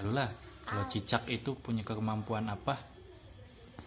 Alula, kalau cicak itu punya kemampuan apa?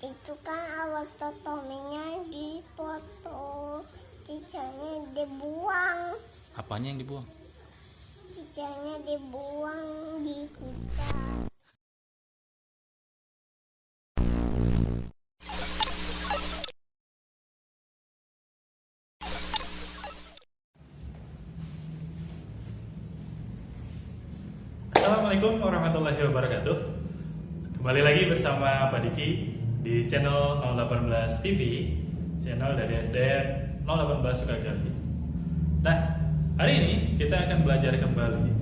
Itu kan awal totominya dipoto, cicaknya dibuang, Apanya yang dibuang? cicaknya dibuang di hutan. Assalamualaikum warahmatullahi wabarakatuh. Kembali lagi bersama Pak Diki di channel 018 TV, channel dari SDN 018 Sukagali. Nah, hari ini kita akan belajar kembali.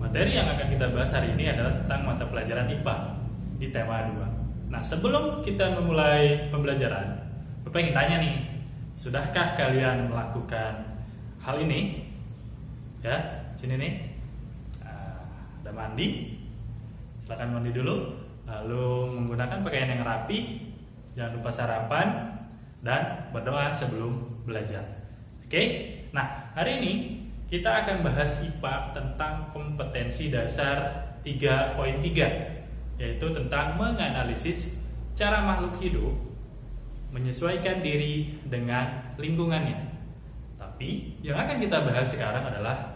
Materi yang akan kita bahas hari ini adalah tentang mata pelajaran IPA di tema 2. Nah, sebelum kita memulai pembelajaran, Bapak ingin tanya nih, sudahkah kalian melakukan hal ini? Ya, sini nih. Ada mandi, silakan mandi dulu, lalu menggunakan pakaian yang rapi, jangan lupa sarapan dan berdoa sebelum belajar. Oke, nah hari ini kita akan bahas IPA tentang kompetensi dasar 3.3, yaitu tentang menganalisis cara makhluk hidup menyesuaikan diri dengan lingkungannya. Tapi yang akan kita bahas sekarang adalah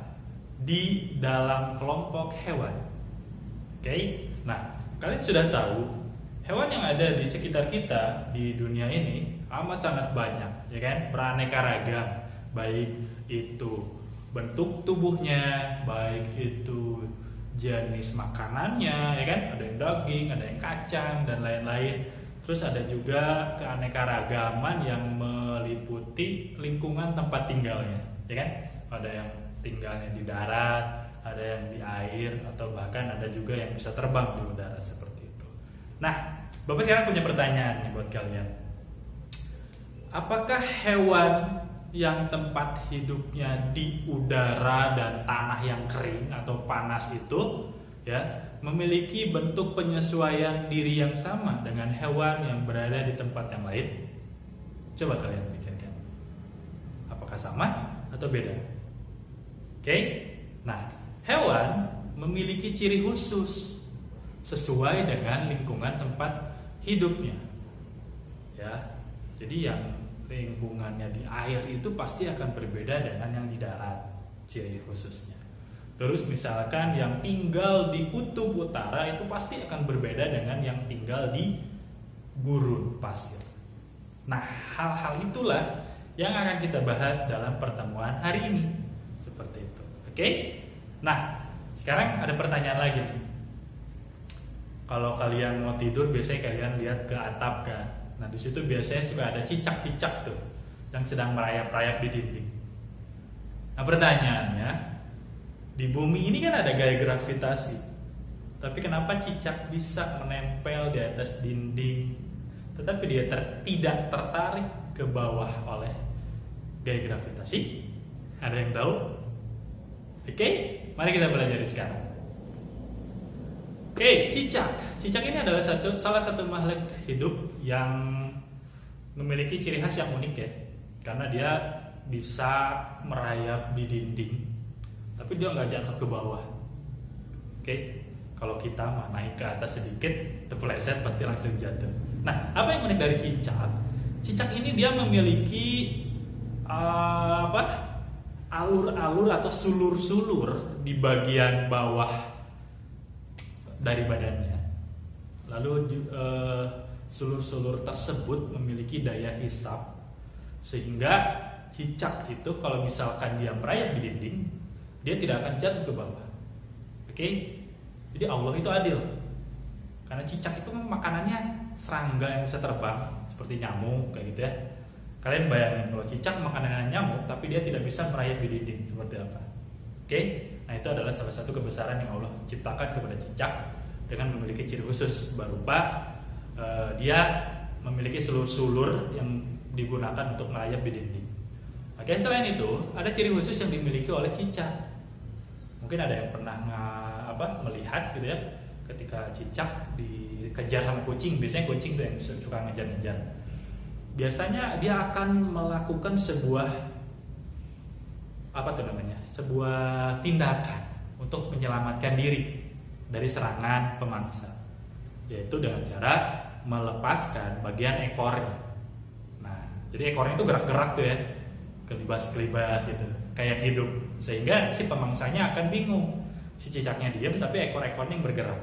di dalam kelompok hewan. Oke, nah kalian sudah tahu hewan yang ada di sekitar kita di dunia ini amat sangat banyak, ya kan? Beraneka ragam, baik itu bentuk tubuhnya, baik itu jenis makanannya, ya kan? Ada yang daging, ada yang kacang dan lain-lain. Terus ada juga keanekaragaman yang meliputi lingkungan tempat tinggalnya, ya kan? Ada yang tinggalnya di darat, ada yang di air, atau bahkan ada juga yang bisa terbang di udara seperti itu. Nah, Bapak sekarang punya pertanyaan nih buat kalian. Apakah hewan yang tempat hidupnya di udara dan tanah yang kering atau panas itu ya memiliki bentuk penyesuaian diri yang sama dengan hewan yang berada di tempat yang lain? Coba kalian pikirkan. Apakah sama atau beda? Oke, nah hewan memiliki ciri khusus sesuai dengan lingkungan tempat hidupnya. Ya, jadi yang lingkungannya di air itu pasti akan berbeda dengan yang di darat, ciri khususnya. Terus misalkan yang tinggal di kutub utara itu pasti akan berbeda dengan yang tinggal di gurun pasir. Nah, hal-hal itulah yang akan kita bahas dalam pertemuan hari ini. Seperti itu. Oke? Nah, sekarang ada pertanyaan lagi nih. Kalau kalian mau tidur biasanya kalian lihat ke atap kan. Nah, di situ biasanya suka ada cicak-cicak tuh yang sedang merayap-rayap di dinding. Nah, pertanyaannya, di bumi ini kan ada gaya gravitasi. Tapi kenapa cicak bisa menempel di atas dinding tetapi dia tidak tertarik ke bawah oleh gaya gravitasi? Ada yang tahu? Oke, mari kita pelajari sekarang. Oke, cicak. Cicak ini adalah salah satu makhluk hidup yang memiliki ciri khas yang unik ya. Karena dia bisa merayap di dinding, tapi dia nggak jatuh ke bawah. Oke, kalau kita mah naik ke atas sedikit, terpeleset pasti langsung jatuh. Nah, apa yang unik dari cicak? Cicak ini dia memiliki alur-alur atau sulur-sulur di bagian bawah dari badannya. Lalu sulur-sulur tersebut memiliki daya hisap sehingga cicak itu kalau misalkan dia merayap di dinding, dia tidak akan jatuh ke bawah. Oke? Jadi Allah itu adil. Karena cicak itu makanannya serangga yang bisa terbang seperti nyamuk kayak gitu ya. Kalian bayangin kalau cicak makanannya nyamuk tapi dia tidak bisa merayap di dinding, seperti apa? Oke? Nah, itu adalah salah satu kebesaran yang Allah ciptakan kepada cicak dengan memiliki ciri khusus berupa dia memiliki sulur-sulur yang digunakan untuk merayap di dinding. Oke, selain itu ada ciri khusus yang dimiliki oleh cicak. Mungkin ada yang pernah melihat gitu ya, ketika cicak dikejar sama kucing, biasanya kucing tuh yang suka ngejar-ngejar. Biasanya dia akan melakukan sebuah sebuah tindakan untuk menyelamatkan diri. dari serangan pemangsa, yaitu dengan cara melepaskan bagian ekornya. Nah, jadi ekornya itu gerak-gerak tuh ya, kelibas-kelibas gitu, kayak hidup, sehingga si pemangsanya akan bingung. Si cicaknya diam tapi ekor-ekornya yang bergerak.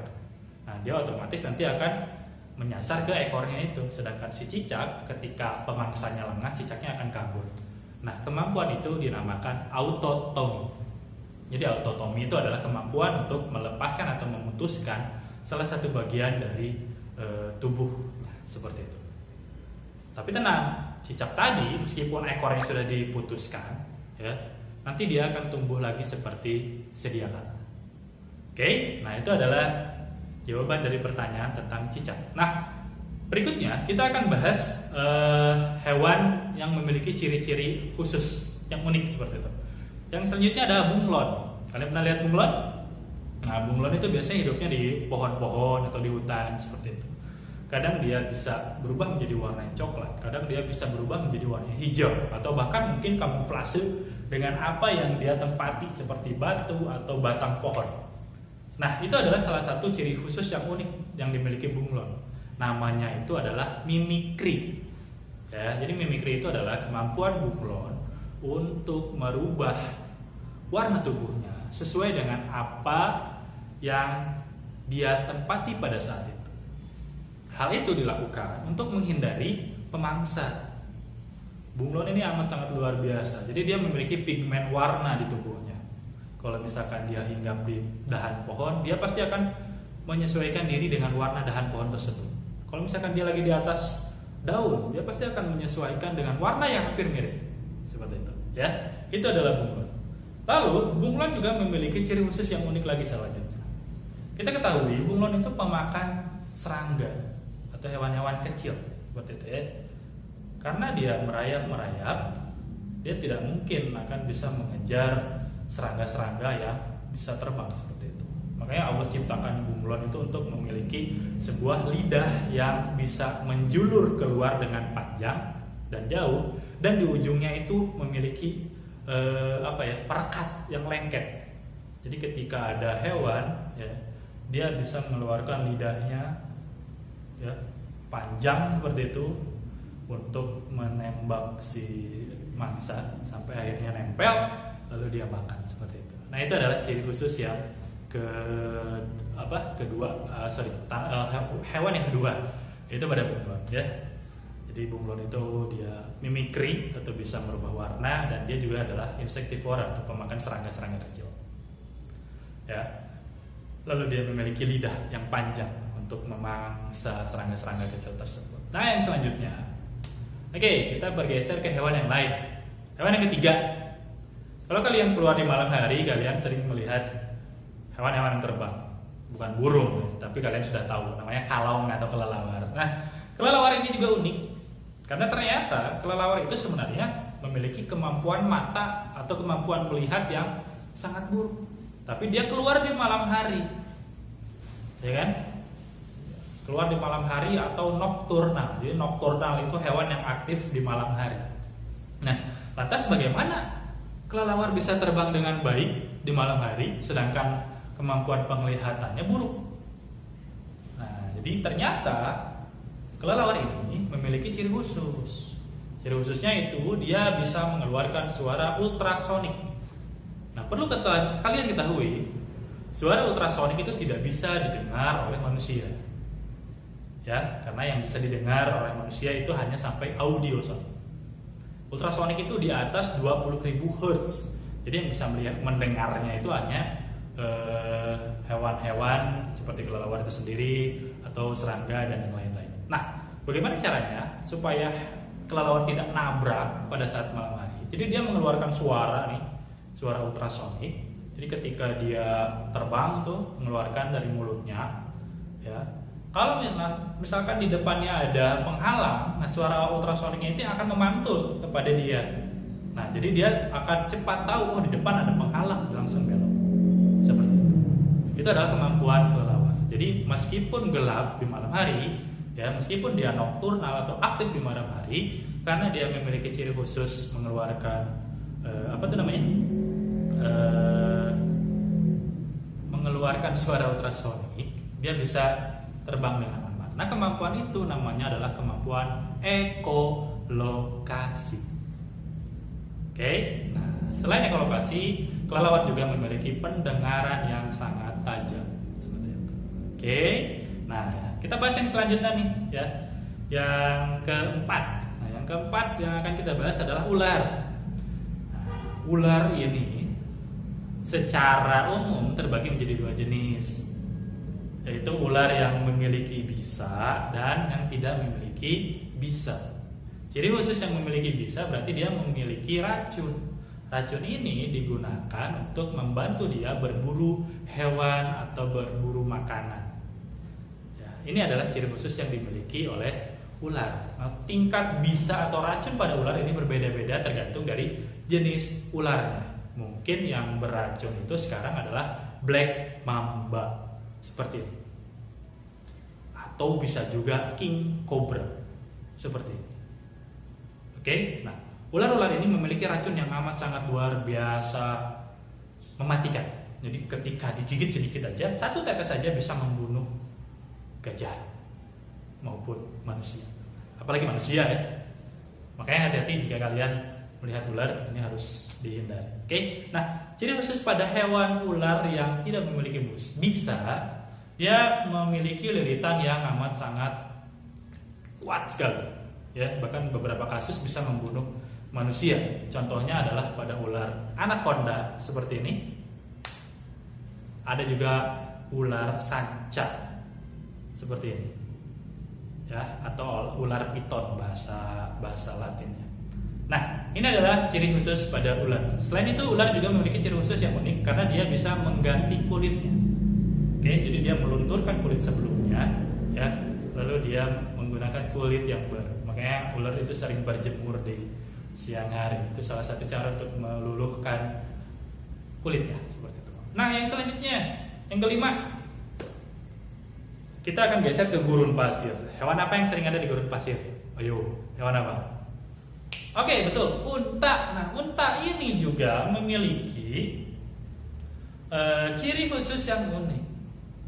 Nah, dia otomatis nanti akan menyasar ke ekornya itu, sedangkan si cicak ketika pemangsanya lengah, cicaknya akan kabur. Nah, kemampuan itu dinamakan autotomi. Jadi autotomi itu adalah kemampuan untuk melepaskan atau memutuskan salah satu bagian dari tubuhnya, seperti itu. Tapi tenang, cicak tadi meskipun ekornya sudah diputuskan, ya, nanti dia akan tumbuh lagi seperti sedia kala. Oke, nah itu adalah jawaban dari pertanyaan tentang cicak. Nah, berikutnya kita akan bahas hewan yang memiliki ciri-ciri khusus yang unik seperti itu. Yang selanjutnya adalah bunglon. Kalian pernah lihat bunglon? Nah, bunglon itu biasanya hidupnya di pohon-pohon atau di hutan seperti itu. Kadang dia bisa berubah menjadi warna yang coklat, kadang dia bisa berubah menjadi warna hijau, atau bahkan mungkin kamuflase dengan apa yang dia tempati seperti batu atau batang pohon. Nah, itu adalah salah satu ciri khusus yang unik yang dimiliki bunglon. Namanya itu adalah mimikri. Ya, jadi mimikri itu adalah kemampuan bunglon untuk merubah warna tubuhnya sesuai dengan apa yang dia tempati pada saat itu. Hal itu dilakukan untuk menghindari pemangsa. Bunglon ini amat sangat luar biasa. Jadi dia memiliki pigmen warna di tubuhnya. Kalau misalkan dia hinggap di dahan pohon, dia pasti akan menyesuaikan diri dengan warna dahan pohon tersebut. Kalau misalkan dia lagi di atas daun, dia pasti akan menyesuaikan dengan warna yang hampir mirip. Seperti itu, ya. Itu adalah bunglon. Lalu, bunglon juga memiliki ciri khusus yang unik lagi selanjutnya. Kita ketahui bunglon itu pemakan serangga atau hewan-hewan kecil, seperti itu ya. Karena dia merayap-merayap, dia tidak mungkin akan bisa mengejar serangga-serangga yang bisa terbang seperti itu. Makanya Allah ciptakan bunglon itu untuk memiliki sebuah lidah yang bisa menjulur keluar dengan panjang dan jauh, dan di ujungnya itu memiliki perekat yang lengket. Jadi ketika ada hewan, ya, dia bisa mengeluarkan lidahnya, ya, panjang seperti itu untuk menembak si mangsa sampai akhirnya nempel, lalu dia makan seperti itu. Nah, itu adalah ciri khusus yang hewan yang kedua, itu pada bunglon, ya. Jadi bunglon itu dia mimikri atau bisa merubah warna, dan dia juga adalah insektivora atau pemakan serangga-serangga kecil. Ya. Lalu dia memiliki lidah yang panjang untuk memangsa serangga-serangga kecil tersebut. Nah, yang selanjutnya, oke, kita bergeser ke hewan yang lain. Hewan yang ketiga. Kalau kalian keluar di malam hari, kalian sering melihat hewan-hewan yang terbang. Bukan burung, tapi kalian sudah tahu, namanya kalong atau kelelawar. Nah, kelelawar ini juga unik, karena ternyata kelelawar itu sebenarnya memiliki kemampuan mata atau kemampuan melihat yang sangat buruk. Tapi dia keluar di malam hari, ya kan? Keluar di malam hari atau nokturnal. Jadi nokturnal itu hewan yang aktif di malam hari. Nah, lantas bagaimana kelelawar bisa terbang dengan baik di malam hari, sedangkan kemampuan penglihatannya buruk? Nah, jadi ternyata kelelawar ini memiliki ciri khusus. Ciri khususnya itu dia bisa mengeluarkan suara ultrasonik. Nah, perlu kalian ketahui, suara ultrasonik itu tidak bisa didengar oleh manusia. Ya, karena yang bisa didengar oleh manusia itu hanya sampai audio sonik. Ultrasonik itu di atas 20.000 Hz. Jadi yang bisa mendengarnya itu hanya hewan-hewan seperti kelelawar itu sendiri atau serangga dan yang lain-lain. Nah, bagaimana caranya supaya kelelawar tidak nabrak pada saat malam hari? Jadi dia mengeluarkan suara nih, suara ultrasonik. Jadi ketika dia terbang tuh mengeluarkan dari mulutnya, ya. Kalau misalkan di depannya ada penghalang, nah suara ultrasoniknya itu akan memantul kepada dia. Nah, jadi dia akan cepat tahu, oh di depan ada penghalang, langsung belok. Seperti itu. Itu adalah kemampuan kelelawar. Jadi meskipun gelap di malam hari, ya meskipun dia nokturnal atau aktif di malam hari, karena dia memiliki ciri khusus mengeluarkan mengeluarkan suara ultrasonik, dia bisa terbang dengan aman. Nah, kemampuan itu namanya adalah kemampuan ekolokasi. Oke, nah selain ekolokasi, kelelawar juga memiliki pendengaran yang sangat tajam seperti itu. Oke, nah kita bahas yang selanjutnya nih ya, yang keempat. Nah, yang keempat yang akan kita bahas adalah ular. Nah, ular ini secara umum terbagi menjadi dua jenis, yaitu ular yang memiliki bisa dan yang tidak memiliki bisa. Ciri khusus yang memiliki bisa berarti dia memiliki racun. Racun ini digunakan untuk membantu dia berburu hewan atau berburu makanan. Ya, ini adalah ciri khusus yang dimiliki oleh ular. Nah, tingkat bisa atau racun pada ular ini berbeda-beda tergantung dari jenis ularnya. Mungkin yang beracun itu sekarang adalah black mamba seperti ini, atau bisa juga king cobra seperti ini. Oke, nah ular-ular ini memiliki racun yang amat sangat luar biasa mematikan. Jadi ketika digigit sedikit aja, satu tetes saja bisa membunuh gajah maupun manusia. Apalagi manusia ya. Makanya hati-hati jika kalian melihat ular, ini harus dihindari. Oke, nah ciri khusus pada hewan ular yang tidak memiliki bisa, dia memiliki lilitan yang amat sangat kuat sekali. Ya, bahkan beberapa kasus bisa membunuh manusia. Contohnya adalah pada ular anaconda seperti ini. Ada juga ular sanca seperti ini. Ya, atau ular piton bahasa Latinnya. Nah, ini adalah ciri khusus pada ular. Selain itu, ular juga memiliki ciri khusus yang unik karena dia bisa mengganti kulitnya. Oke, jadi dia melunturkan kulit sebelumnya, ya, lalu dia menggunakan kulit yang baru. Makanya ular itu sering berjemur di siang hari. Itu salah satu cara untuk meluluhkan kulitnya seperti itu. Nah, yang selanjutnya, yang kelima, kita akan geser ke gurun pasir. Hewan apa yang sering ada di gurun pasir? Ayo, hewan apa? Oke, betul, unta. Nah, unta ini juga memiliki ciri khusus yang unik.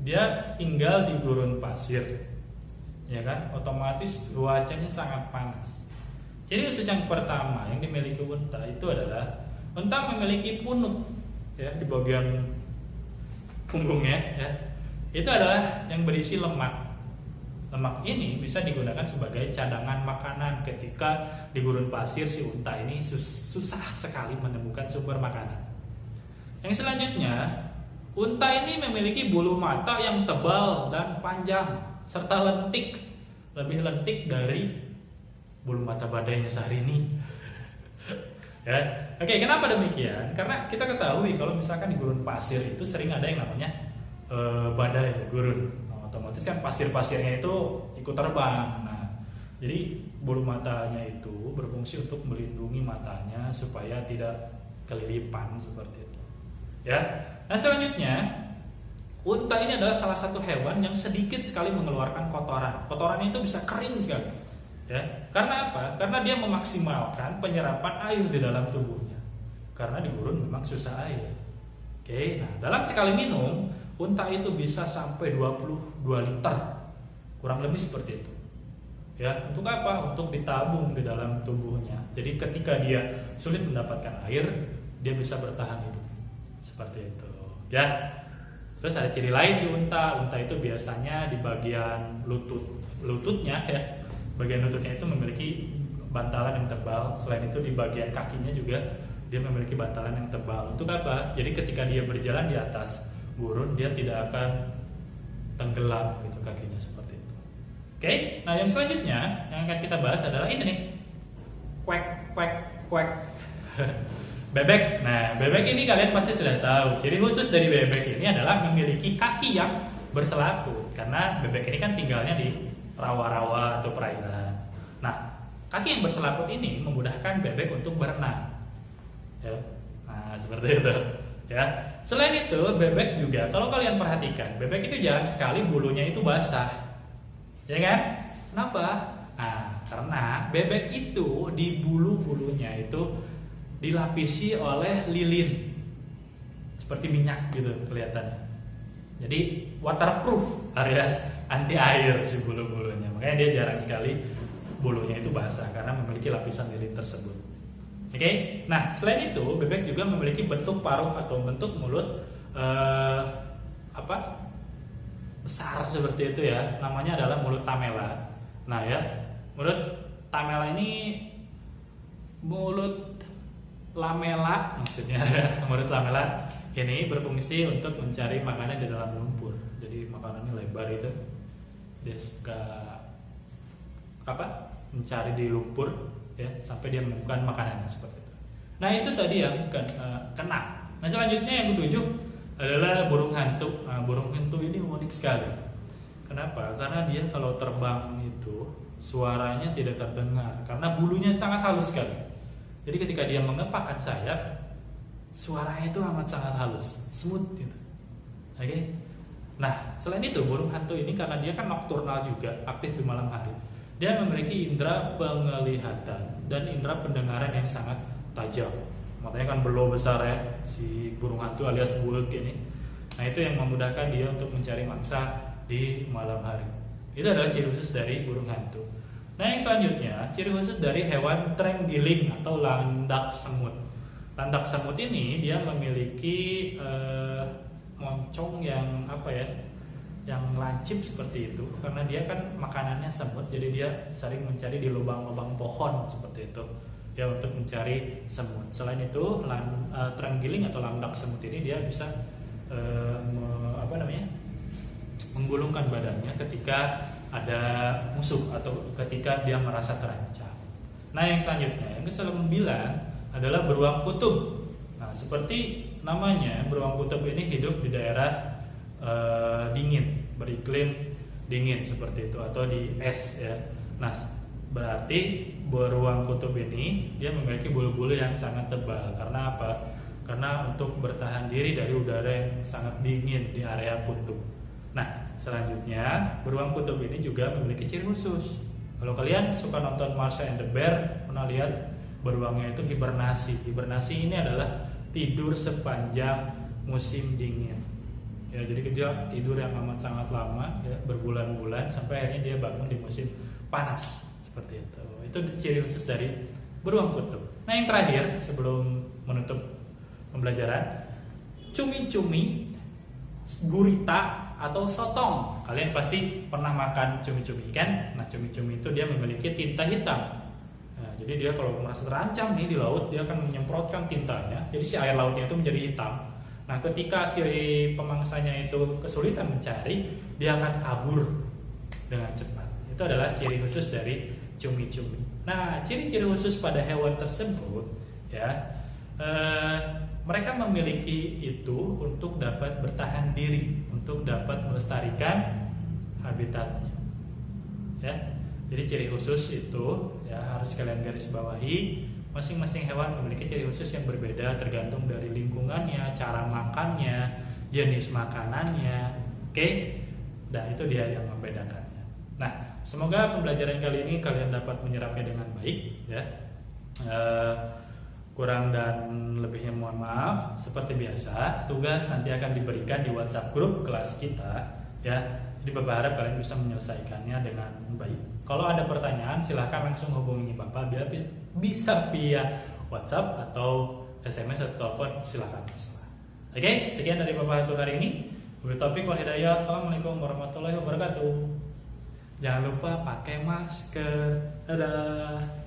Dia tinggal di gurun pasir, ya kan? Otomatis cuacanya sangat panas. Ciri khusus yang pertama yang dimiliki unta itu adalah unta memiliki punuk, ya, di bagian punggungnya, ya. Itu adalah yang berisi lemak. Lemak ini bisa digunakan sebagai cadangan makanan ketika di gurun pasir si unta ini susah sekali menemukan sumber makanan. Yang selanjutnya, unta ini memiliki bulu mata yang tebal dan panjang serta lentik, lebih lentik dari bulu mata badainya Syahrini. Ya, oke, kenapa demikian? Karena kita ketahui kalau misalkan di gurun pasir itu sering ada yang namanya badai gurun. Otomatis kan pasir-pasirnya itu ikut terbang. Nah, jadi bulu matanya itu berfungsi untuk melindungi matanya supaya tidak kelilipan seperti itu. Ya. Nah, selanjutnya, unta ini adalah salah satu hewan yang sedikit sekali mengeluarkan kotoran. Kotorannya itu bisa kering sekali. Ya. Karena apa? Karena dia memaksimalkan penyerapan air di dalam tubuhnya. Karena di gurun memang susah air. Oke, nah dalam sekali minum, unta itu bisa sampai 22 liter, kurang lebih seperti itu. Ya, untuk apa? Untuk ditabung di dalam tubuhnya. Jadi ketika dia sulit mendapatkan air, dia bisa bertahan hidup. Seperti itu. Ya. Terus ada ciri lain di unta. Unta itu biasanya di bagian lututnya, ya. Bagian lututnya itu memiliki bantalan yang tebal. Selain itu di bagian kakinya juga dia memiliki bantalan yang tebal. Untuk apa? Jadi ketika dia berjalan di atas gurun, dia tidak akan tenggelam gitu kakinya seperti itu. Oke, nah yang selanjutnya yang akan kita bahas adalah ini nih, quack quack quack. Bebek. Nah, bebek ini kalian pasti sudah tahu. Ciri khusus dari bebek ini adalah memiliki kaki yang berselaput, karena bebek ini kan tinggalnya di rawa-rawa atau perairan. Nah, kaki yang berselaput ini memudahkan bebek untuk berenang. Ya. Nah, seperti itu. Ya. Selain itu, bebek juga, kalau kalian perhatikan, bebek itu jarang sekali bulunya itu basah. Ya kan? Kenapa? Nah, karena bebek itu di bulu-bulunya itu dilapisi oleh lilin. Seperti minyak gitu kelihatannya. Jadi waterproof alias anti air si bulu-bulunya. Makanya dia jarang sekali bulunya itu basah karena memiliki lapisan lilin tersebut. Oke, nah selain itu bebek juga memiliki bentuk paruh atau bentuk mulut besar seperti itu ya. Namanya adalah mulut tamela. Nah ya, mulut tamela ini mulut lamela maksudnya. Mulut lamela ini berfungsi untuk mencari makanan di dalam lumpur. Jadi makanannya lebar itu, dia suka mencari di lumpur ya sampai dia menemukan makanannya seperti itu. Nah itu tadi yang kena. Nah selanjutnya yang ketujuh adalah burung hantu. Nah, burung hantu ini unik sekali. Kenapa? Karena dia kalau terbang itu suaranya tidak terdengar karena bulunya sangat halus sekali. Jadi ketika dia mengepakkan sayap, suaranya itu amat sangat halus, smooth gitu. Oke. Nah, selain itu burung hantu ini karena dia kan nokturnal juga, aktif di malam hari. Dia memiliki indera penglihatan dan indera pendengaran yang sangat tajam. Makanya kan belo besar ya si burung hantu alias bulk ini. Nah, itu yang memudahkan dia untuk mencari mangsa di malam hari. Itu adalah ciri khusus dari burung hantu. Nah, yang selanjutnya ciri khusus dari hewan terenggiling atau landak semut. Landak semut ini dia memiliki moncong yang yang lancip seperti itu karena dia kan makanannya semut, jadi dia sering mencari di lubang-lubang pohon seperti itu ya untuk mencari semut. Selain itu terenggiling atau landak semut ini dia bisa menggulungkan badannya ketika ada musuh atau ketika dia merasa terancam. Nah yang selanjutnya yang ke-9 adalah beruang kutub. Nah, seperti namanya, beruang kutub ini hidup di daerah dingin, beriklim dingin seperti itu atau di es ya. Nah, berarti beruang kutub ini dia memiliki bulu-bulu yang sangat tebal. Karena apa? Karena untuk bertahan diri dari udara yang sangat dingin di area kutub. Nah, selanjutnya beruang kutub ini juga memiliki ciri khusus. Kalau kalian suka nonton Marsha and the Bear, pernah lihat beruangnya itu hibernasi. Hibernasi ini adalah tidur sepanjang musim dingin. Ya, jadi dia tidur yang amat sangat lama, ya, berbulan-bulan sampai akhirnya dia bangun di musim panas seperti itu. Itu ciri khusus dari beruang kutub. Nah, yang terakhir sebelum menutup pembelajaran, cumi-cumi, gurita atau sotong. Kalian pasti pernah makan cumi-cumi kan? Nah, cumi-cumi itu dia memiliki tinta hitam. Jadi dia kalau merasa terancam nih di laut, dia akan menyemprotkan tintanya. Jadi si air lautnya itu menjadi hitam. Nah, ketika si pemangsanya itu kesulitan mencari, dia akan kabur dengan cepat. Itu adalah ciri khusus dari cumi-cumi. Nah, ciri-ciri khusus pada hewan tersebut, ya, mereka memiliki itu untuk dapat bertahan diri, untuk dapat melestarikan habitatnya. Ya. Jadi ciri khusus itu ya harus kalian garis bawahi. Masing-masing hewan memiliki ciri khusus yang berbeda tergantung dari lingkungannya, cara makannya, jenis makanannya. Oke? Dan itu dia yang membedakannya. Nah, semoga pembelajaran kali ini kalian dapat menyerapnya dengan baik ya. Kurang dan lebihnya mohon maaf. Seperti biasa, tugas nanti akan diberikan di WhatsApp grup kelas kita ya. Jadi Bapak harap kalian bisa menyelesaikannya dengan baik. Kalau ada pertanyaan silahkan langsung hubungi Bapak bisa via WhatsApp atau SMS atau telepon, silahkan. Oke, sekian dari Bapak untuk hari ini. Wabillahi taufiq wal hidayah. Assalamualaikum warahmatullahi wabarakatuh. Jangan lupa pakai masker. Dadah.